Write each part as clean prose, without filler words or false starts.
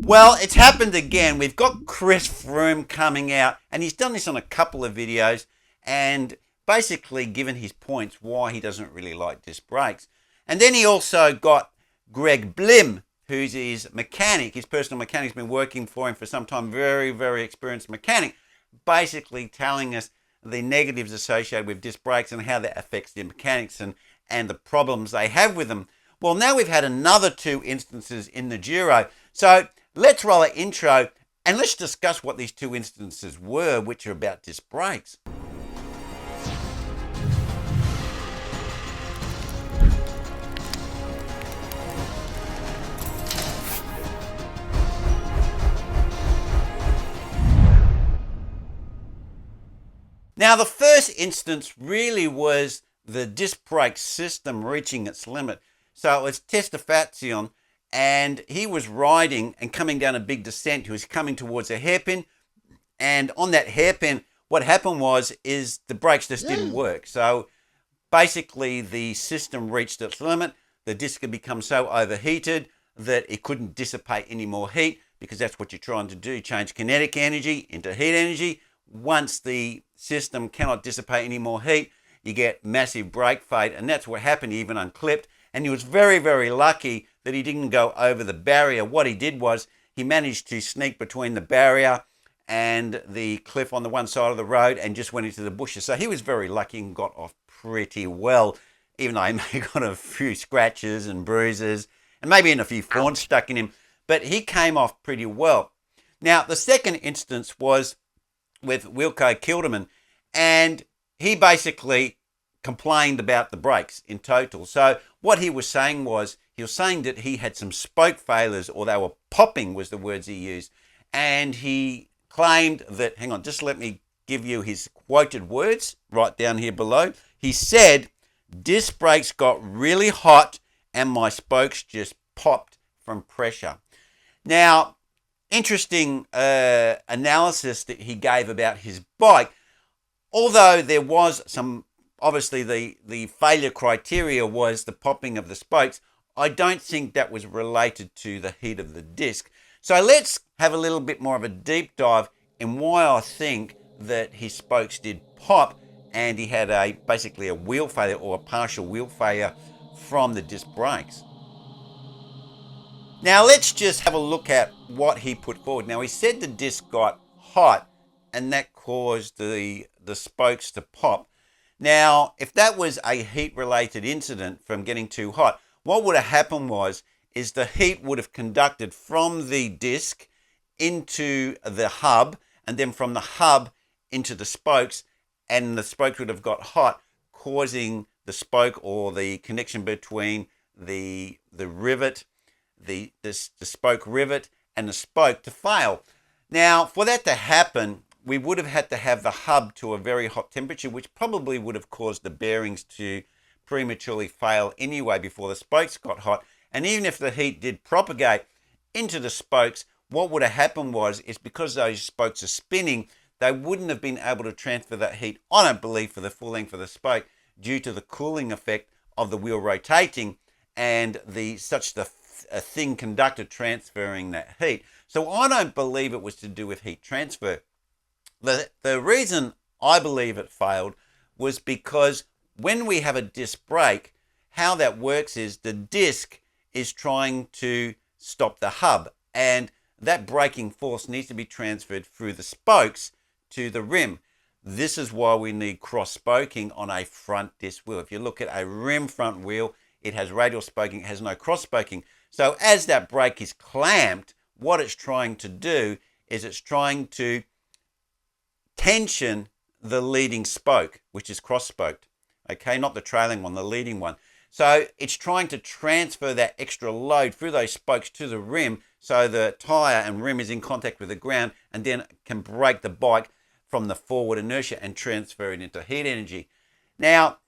Well, it's happened again. We've got Chris Froome coming out, and he's done this on a couple of videos and basically given his points why he doesn't really like disc brakes. And then he also got Greg Blim, who's his mechanic, his personal mechanic. He's been working for him for some time, very, very experienced mechanic, basically telling us the negatives associated with disc brakes and how that affects the mechanics and the problems they have with them. Well, now we've had another two instances in the Giro. So let's roll an intro and let's discuss what these two instances were, which are about disc brakes. Now, the first instance really was the disc brake system reaching its limit. So it was Testafazzion, and he was riding and coming down a big descent. He was coming towards a hairpin, and on that hairpin, what happened is the brakes just didn't work. So basically, the system reached its limit. The disc had become so overheated that it couldn't dissipate any more heat, because that's what you're trying to do, change kinetic energy into heat energy. Once the system cannot dissipate any more heat, you get massive brake fade, and that's what happened. He even unclipped, and he was very, very lucky that he didn't go over the barrier. What he did was he managed to sneak between the barrier and the cliff on the one side of the road and just went into the bushes. So he was very lucky and got off pretty well, even though he may have got a few scratches and bruises and maybe even a few thorns stuck in him, but he came off pretty well. Now, the second instance was with Wilco Kilderman, and he basically complained about the brakes in total. So what he was saying that he had some spoke failures, or they were popping was the words he used. And he claimed that, hang on, just let me give you his quoted words right down here below. He said, disc brakes got really hot and my spokes just popped from pressure. Now, interesting analysis that he gave about his bike. Although there was some, obviously the failure criteria was the popping of the spokes, I don't think that was related to the heat of the disc. So let's have a little bit more of a deep dive in why I think that his spokes did pop and he had basically a wheel failure or a partial wheel failure from the disc brakes. Now let's just have a look at what he put forward. Now he said the disc got hot and that caused the spokes to pop. Now, if that was a heat-related incident from getting too hot, what would have happened is the heat would have conducted from the disc into the hub, and then from the hub into the spokes, and the spokes would have got hot, causing the spoke or the connection between the rivet, the spoke rivet and the spoke to fail. Now, for that to happen, we would have had to have the hub to a very hot temperature, which probably would have caused the bearings to prematurely fail anyway before the spokes got hot. And even if the heat did propagate into the spokes, what would have happened is because those spokes are spinning, they wouldn't have been able to transfer that heat, I don't believe, for the full length of the spoke due to the cooling effect of the wheel rotating and a thin conductor transferring that heat. So I don't believe it was to do with heat transfer. The reason I believe it failed was because when we have a disc brake, how that works is the disc is trying to stop the hub, and that braking force needs to be transferred through the spokes to the rim. This is why we need cross-spoking on a front disc wheel. If you look at a rim front wheel, it has radial spoking, it has no cross-spoking. So as that brake is clamped, what it's trying to do is it's trying to tension the leading spoke, which is cross-spoked, okay, not the trailing one, the leading one. So it's trying to transfer that extra load through those spokes to the rim so the tyre and rim is in contact with the ground and then can brake the bike from the forward inertia and transfer it into heat energy. Now,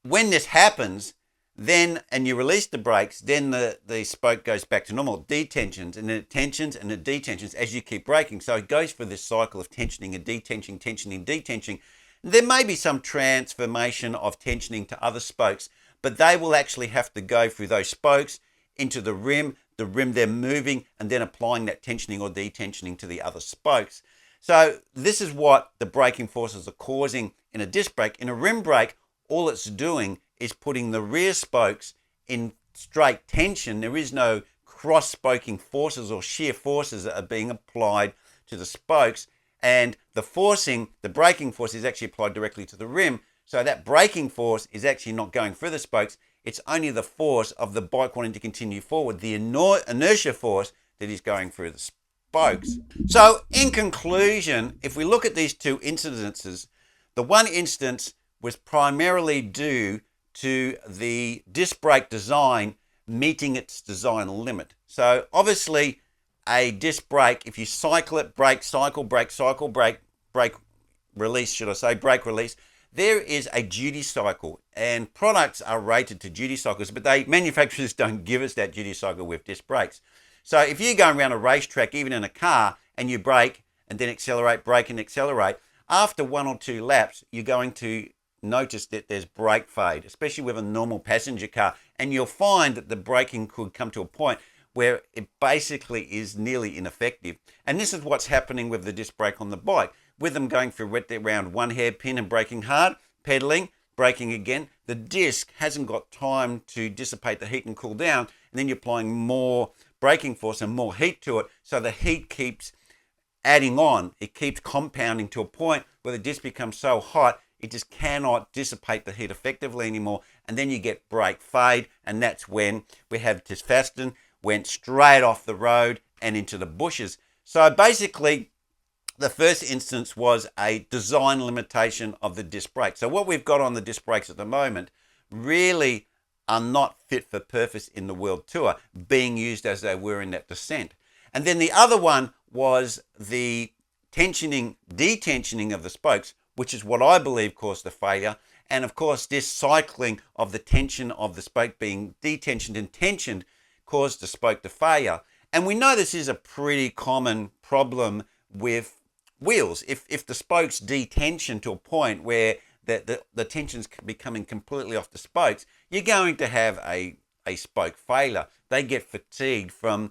when this happens, then, and you release the brakes, then the spoke goes back to normal, detensions, and then it tensions and it detensions as you keep braking. So it goes for this cycle of tensioning and detensioning, tensioning, detensioning. There may be some transformation of tensioning to other spokes, but they will actually have to go through those spokes into the rim the rim, they're moving and then applying that tensioning or detensioning to the other spokes. So this is what the braking forces are causing in a disc brake. In a rim brake, all it's doing is putting the rear spokes in straight tension. There is no cross-spoking forces or shear forces that are being applied to the spokes. And the forcing, the braking force, is actually applied directly to the rim. So that braking force is actually not going through the spokes. It's only the force of the bike wanting to continue forward, the inertia force that is going through the spokes. So in conclusion, if we look at these two incidences, the one instance was primarily due to the disc brake design meeting its design limit. So obviously a disc brake, if you cycle it, brake, cycle, brake, brake release, should I say, brake release, there is a duty cycle, and products are rated to duty cycles, but manufacturers don't give us that duty cycle with disc brakes. So if you're going around a racetrack, even in a car, and you brake and then accelerate, brake and accelerate, after 1 or 2 laps, you're going to notice that there's brake fade, especially with a normal passenger car, and you'll find that the braking could come to a point where it basically is nearly ineffective. And this is what's happening with the disc brake on the bike. With them going through around 1 hairpin and braking hard, pedaling, braking again, the disc hasn't got time to dissipate the heat and cool down, and then you're applying more braking force and more heat to it, so the heat keeps adding on. It keeps compounding to a point where the disc becomes so hot it just cannot dissipate the heat effectively anymore, and then you get brake fade, and that's when we have dissatisfied, went straight off the road and into the bushes. So basically, the first instance was a design limitation of the disc brake. So what we've got on the disc brakes at the moment really are not fit for purpose in the World Tour, being used as they were in that descent. And then the other one was the tensioning, detensioning of the spokes, which is what I believe caused the failure. And of course, this cycling of the tension of the spoke being detensioned and tensioned caused the spoke to failure. And we know this is a pretty common problem with wheels. If the spokes detension to a point where the tension's becoming completely off the spokes, you're going to have a spoke failure. They get fatigued from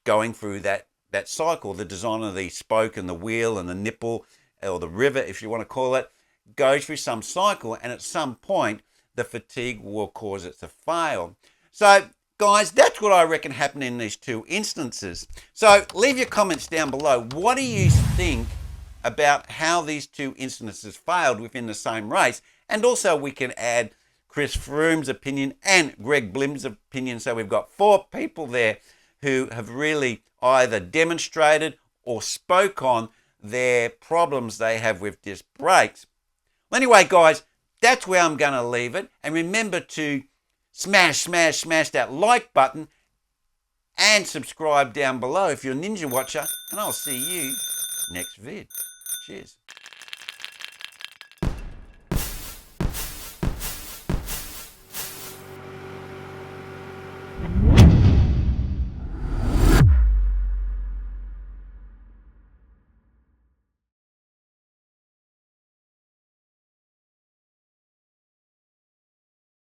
going through that cycle. The design of the spoke and the wheel and the nipple, or the rivet, if you want to call it, goes through some cycle, and at some point the fatigue will cause it to fail. So guys, that's what I reckon happened in these two instances. So leave your comments down below. What do you think about how these two instances failed within the same race? And also we can add Chris Froome's opinion and Greg Blim's opinion. So we've got 4 people there who have really either demonstrated or spoke on their problems they have with disc brakes. Well, anyway, guys, that's where I'm going to leave it. And remember to smash that like button and subscribe down below if you're a Ninja Watcher. And I'll see you next vid. Cheers.